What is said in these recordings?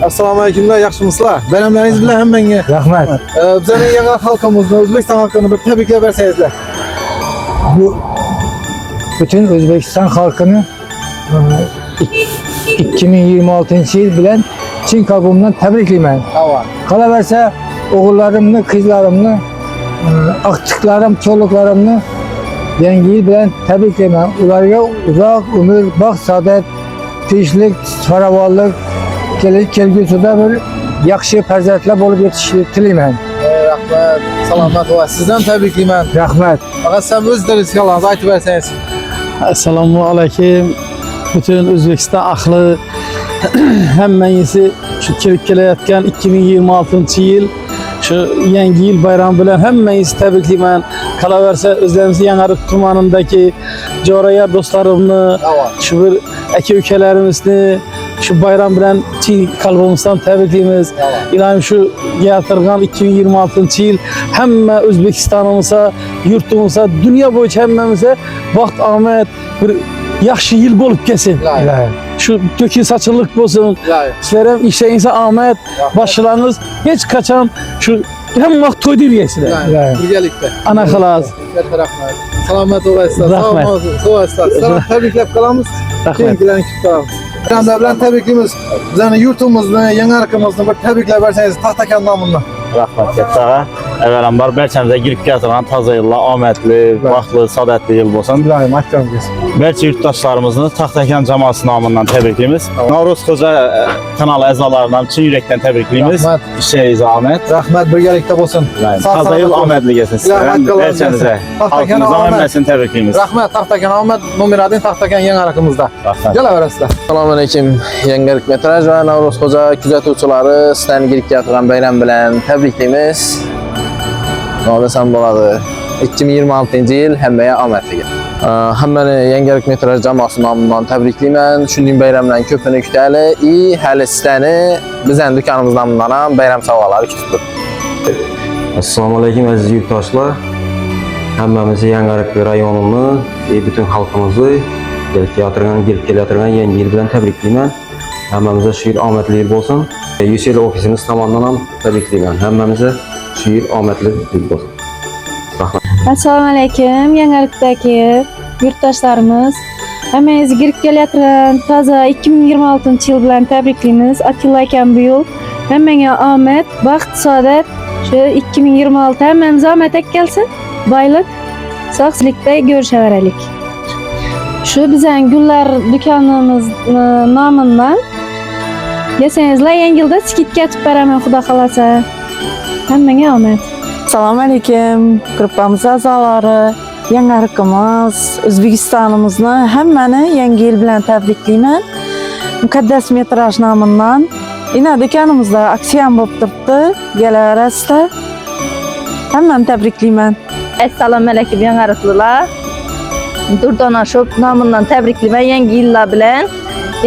Assalamu alaykum, yaxshimisilar? Bayramlaringiz bilan hammaga. Rahmat. Bizning yangi xalqimizni, O'zbekiston xalqini bir tabriklab bersangizlar. Bu bütün Özbekistan halkını 2026 yıl bilen Çin kalbimden tebriklayman. Tamam. Kalaverse oğullarımını, kızlarımını, akçıklarım, çoluklarımını yangi yıl bilen tebriklayman. Ularga uzak ömür, bak saadet, tinchlik, faravallık, kelgusida bir yaxshi farzandlar bo'lib yetishishini tilayman. Rahmat. Salomat bo'ling. Sizdan tabriklayman. Rahmat. Faqat siz o'z dilingizni aytib bersangiz. Assalomu alaykum. Bütün Özbekistan ahli hammangizga shu kelib kelayotgan 2026 yil shu yangi yil bayrami bilan hammangizni tabriklayman. Qolaversa o'zlarimizning Yangiariq tumanidagi Jo'rayar do'stlarimni, shu bir aka-ukalarimizni şu bayram bilan Çin kalbimizdan tabriklaymiz. İlahim şu yatırgan 2026 yıl hamma O'zbekistonimizga, yurtimizga, dunyo bo'yicha hammamizga baxt, omad, bir yaxshi yil bo'lib kelsin. Şu to'kin sochillik bo'lsin. Sizlar ham ishlaringizga omad, boshlarınız hech qachon şu hamma vaqt to'yda yurgaysizlar. Birgalikda. Ana xolos. Rahmat. Salomat bo'lasizlar. Rahmat. Salomat bo'lasizlar. Sizlarni tabriklab qolamiz. Keyingilarni kutib qolamiz. Bayramlar bilan tabriklaymiz. Bizning yurtimizni, Yangiariqimizni bir tabriklab bersangiz Taxtakan nomidan. Rahmat katta. Avvalambor barchamizga girib kelgan toza yillar, omadli, baxtli, saodatli yil bo'lsin. İbrahim akkamız. Barcha yurtdoshlarimizni Taxtakan jamoasi nomidan tabriklaymiz. Navro'z Xo'ja kanali a'zolaridan chin yurakdan tabriklaymiz. Rahmat. Ishlaringiz omad. Rahmat, birgalikda bo'lsin. Toza yil omadli bo'lsin sizlarga. Barchamizga. Taxtakan Xalqimizdan omad. hammasini tabriklaymiz. Rahmat, Taxtakan omad. Nomeradin Taxtakan Yangiariqimizda. Rahmat. Kelaverasizlar. Assalomu alaykum. Yangiariq metraj va Navro'z Xo'ja kuzatuvchilari sizlarni girib kelgan bayram bilan tabriklaymiz. Nima desam bo'ladi? 2026 yil hammaga omad tiling. Hammani Yangiariq metraj jamoasi nomidan tabriklayman. Shunday bayramlarning ko'pini kutaylik. Hali sizlarni bizning do'konimiz nomidan ham bayram sovg'alari kutib turibdi. Assalomu alaykum aziz yurtdoshlar. Hammamizni Yangiariq rayonini, bütün xalqimizni girib kelayotgan yangi yil bilan tabriklayman. Hammamizga shu yil omadli yil bo'lsin. Yusel ofisimiz tomonidan ham tabriklayman. Hammamizga shu yil omadli yil bo'lsin. Rahmat. Assalomu alaykum. Yangiariqdagi yurtdoshlarimiz, hammangizni girib kelayotgan toza 2026 yil bilan tabriklaymiz. Atilla akam bu yil hammaga omad, baxt, saodat, shu 2026 hammamizga omad kelsin. Boylik, sog'likda ko'rishaveraylik. Shu bizning gullar do'konimiz nomidan yesangizlar yangi yilda skidka atib beraman, xudo xolasa. Hammaga omad. Assalomu alaykum. Gruppamiz a'zolari, Yangiariqimiz, O'zbekistonimizni hammani yangi yil bilan tabriklayman. Muqaddas metraj nomidan ina do'konimizda aksiyam bo'lib turibdi. Kelaverasizlar. Hammani tabriklayman. Assalomu alaykum Yangiariqlilar. Durdona Shop nomidan tabriklayman yangi yillar bilan.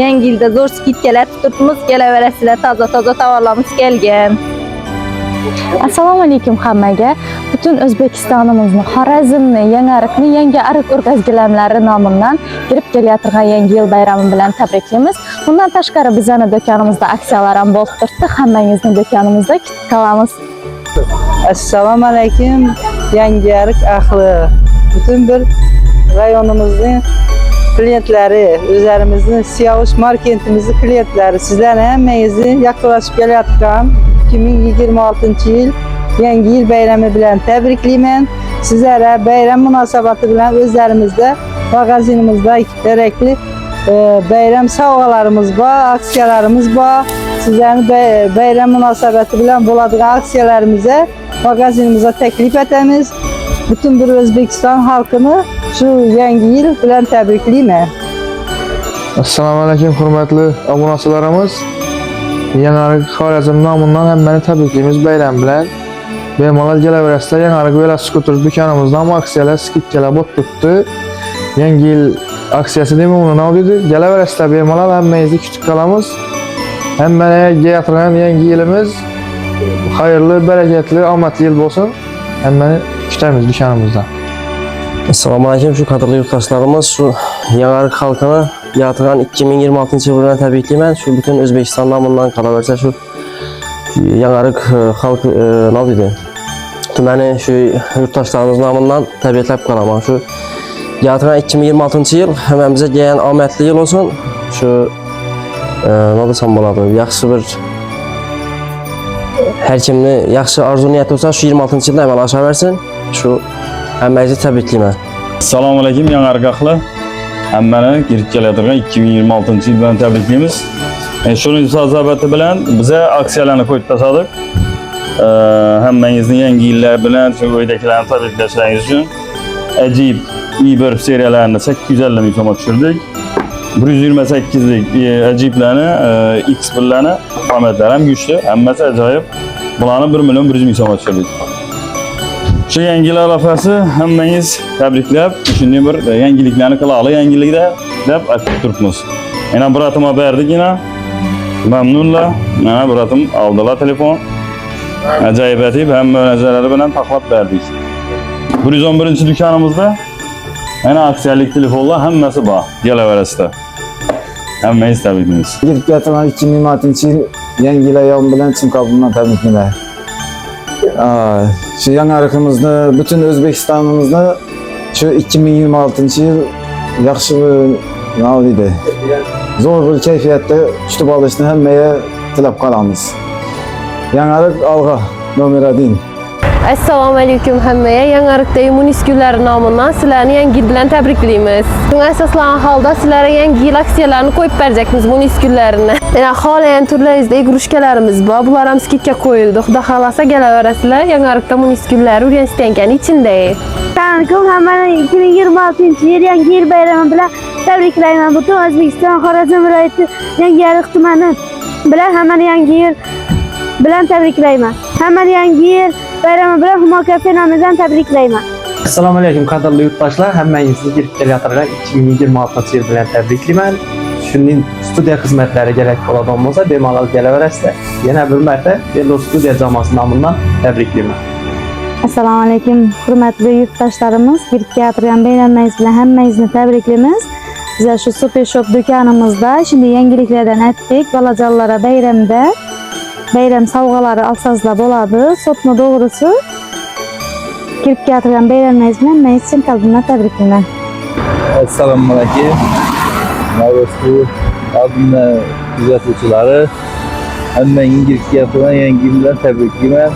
Yangi yilda zo'r skidkalar tutibmiz, kelaverasizlar. Toza tovarlarimiz kelgan. Assalomu alaykum hammaga. Butun O'zbekistonimizni, Xorazmni, Yangiariqni Yangiariq o'rgazgilamlari nomidan kirib kelayotgan yangi yil bayrami bilan tabriklaymiz. Bundan tashqari bizning do'konimizda aksiyalar ham bo'lib turibdi. Hammangizni do'konimizda kutib qolamiz. Assalomu alaykum Yangiariq ahli. Bütün bir rayonimizning klientlari, o'zlarimizning Siyavush marketimizning klientlari, sizlarni hammangizni yaqinlashib kelayotgan 2026 yil yangi yil bayrami bilan tabriklayman. Sizlarga bayram munosabati bilan o'zlarimizda magazinimizda kerakli bayram sovg'alarimiz bor, aksiyalarimiz bor. Sizlarni bayram munosabati bilan bo'ladigan aksiyalarimizni magazinimizga taklif etamiz. Bütün bir O'zbekiston xalqini shu yangi yil bilan tabriklayman. Assalomu alaykum hurmatli obunachilarimiz. Yangiariq Xorazm nomidan hammani tabriklaymiz bayram bilan. Bemalol kelaverasizlar. Yangiariq velosiped do'konimizda ham aksiyalar, skidkalar bo'lib turibdi. Yangi yil aksiyasi dema uni nima dedi? Kelaverasizlar bemalol, hammangizni kutib qolamiz. Hammaga yaqin yangi yilimiz xayrli, barakatli, omadli yil bo'lsin. Hammani kutamiz do'konimizda. Assalomu alaykum, shu qadrli yurtdoshlarimiz, shu Yangiariq xalqini yatırgan 2026 yıl bilen təbrikliyəm. Şu bütün Özbekistan namından qalaversə şu Yanarıq xalq nə dedi? Tüməni şu yurttaşlarımız namından təbrikləyib qalaman. Şu yatırgan 2026 yıl həməmizə gələn amətli yıl olsun. Şu nə desəm boladı? Yaxşı bir hər kimni yaxşı arzu niyyəti olsa şu 26 yılda əməl aşağı versin. Şu həmməyizi təbrikliyəm. Assalamu alaykum Yanarıq axlı. Həmməni girib gələrdirən 2026 yıl bilen təbrikliyimiz. Şunun münasabati bilen bize aksiyalarni qo'yib tashladik. Hammangizni yangi yillar bilan shu uydagilarni tabriklashlaringiz uchun ajib iyi bir seriyalarni 850 ming so'mga tushirdik. 128 lik ajiblarni X1'larni omadlar ham güçlü, hammasi ajoyib. Bularni 1 million 100 ming so'mga tushirdik. Shu yangilar arafasi hammangiz tabriklab, shunday bir yangiliklarni qilali yangilikda deb aytib turibmiz. Yana bir atıma berdik yine. Memnunlar. Mana bir atım aldılar telefon. Acayip etip hem münezereleri bilen taklap verdik. 111. dükkanımızda yana aksiyalık telefonlar hem nasıl bağ. Gelevereste. Hemmeyiz tabriklimiz. Girip yatıran 2026 yıl yangi yıl ayağım bilen çin kabından təbriklər. Şu Yanarıqımızda, bütün Özbekistanımızda şu 2026 yıl yaxşı bir ne dedi? Zor bir keyfiyette tutub alışını həmməyə tilab qalamiz. Yanarıq alğa nömrə deyin. Assalamu alaykum hammaga. Yanarıqda Munis günləri namından sizlarni yangi yil bilan tabriklaymiz. Shunga asoslanan holda sizlarga yangi yil aksiyalarini qo'yib berjakmiz Munis kunlarini. Yana holayan turlaringizda igrushkalarimiz bor. Bular ham skidga qo'yildi. Xudo xolasa kelaverasizlar. Yanarıqda Munis kunlari Urganchdan içinde. Assalamu alaykum. 2026 yil yangi yil bayrami bilan tabriklayman. Butun O'zbekiston Xorazm viloyati Yangiariq tumani bilan hammani yangi yil bilan tabriklayman. Hammani yangi yil bayrami bilan Humo Cafe nomidan tabriklayman. Assalomu alaykum qadrli yurtdoshlar, hammangizni girib kelayotgan 2026 yil bilan tabriklayman. Shuning studiya xizmatlari kerak bo'ladigan bo'lsa, bemalol kelaverasizlar. Yana bir marta Bello studiya jamoasi nomidan tabriklayman. Assalomu alaykum hurmatli yurtdoshlarimiz, girib kelayotgan bayramingiz bilan hammangizni tabriklaymiz. Bizlar shu Super Shop do'konimizda şimdi yangiliklardan aytdik. Bolajonlara bayramda bayram sovg'alari olsangizlar bo'ladi. Sotma to'g'risi kirib kelayotgan bayramingiz bilan men chin qalbimdan tabriklayman. Assalomu alaykum. Navro'zku adına kuzatuvchilari hammangizni girib kelayotgan yangi yil bilan tabriklayman.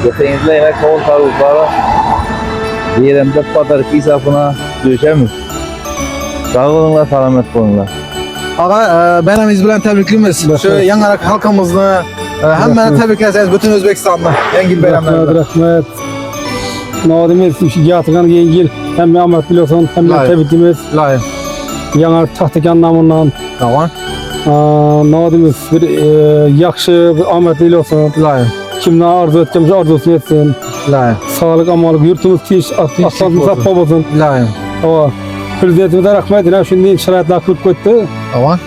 Yatağınızda yemek kavun tarifleri yerimde patarki hesabına döşemiz. Sağ olunlar, selamet olunlar. Ağa, bayramımız bilen tebrikliyiz. Şu Yanarık halkımızı hemen tebriklerseniz bütün Özbekistan'da yangi yil bayramlarında. Rahmet. Nadimiz şu yatırgan yangi yil hem Ahmet biliyorsun hem tebriklimiz. Layık. Yanarık Tahtakan namından. Tamam. Nadimiz bir yaxşı bir Ahmet biliyorsun. Layık. Kimden arzu ettiğimiz arzusunu etsin. Layık. Sağlık, amalık, yurtumuz tiş, aslan musaffa olsun. Layık. Ama Prezidentimize rahmet. Yine şimdi şarayetler kurt koydu. Tamam.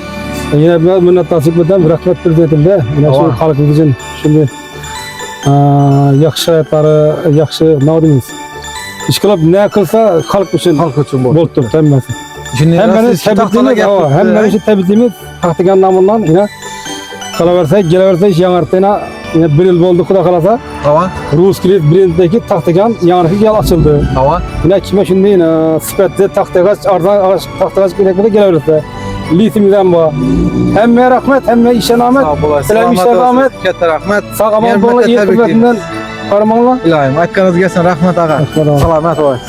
Yine biraz minnettarlık eden rahmet Prezidentimde. Yine şu halkımız için şimdi yaxşı şarayetleri, yaxşı ne deyimiz? İşgalap ne kılsa halk için boldur temmesi. Hem beni tebrikliğimiz Tahtakan namından yine kalaversek, geleversek Yanarık'ta yine bir yıl oldu kuda kalasa. Tamam. Rus Kilit brendindeki Tahtakan Yanarık yıl açıldı. Tamam. Yine kime şimdi yine Spet'te Tahtakaç, Ardan Tahtakaç gerekmede geleverirse. Litimizden bu. Hem rahmet hem işe rahmet. Selam işe rahmet. Katta rahmet. Sağ aman iyi hizmetinden Armanla. İlahim, hakkınız gelsin rahmet ağa. Selamet olsun.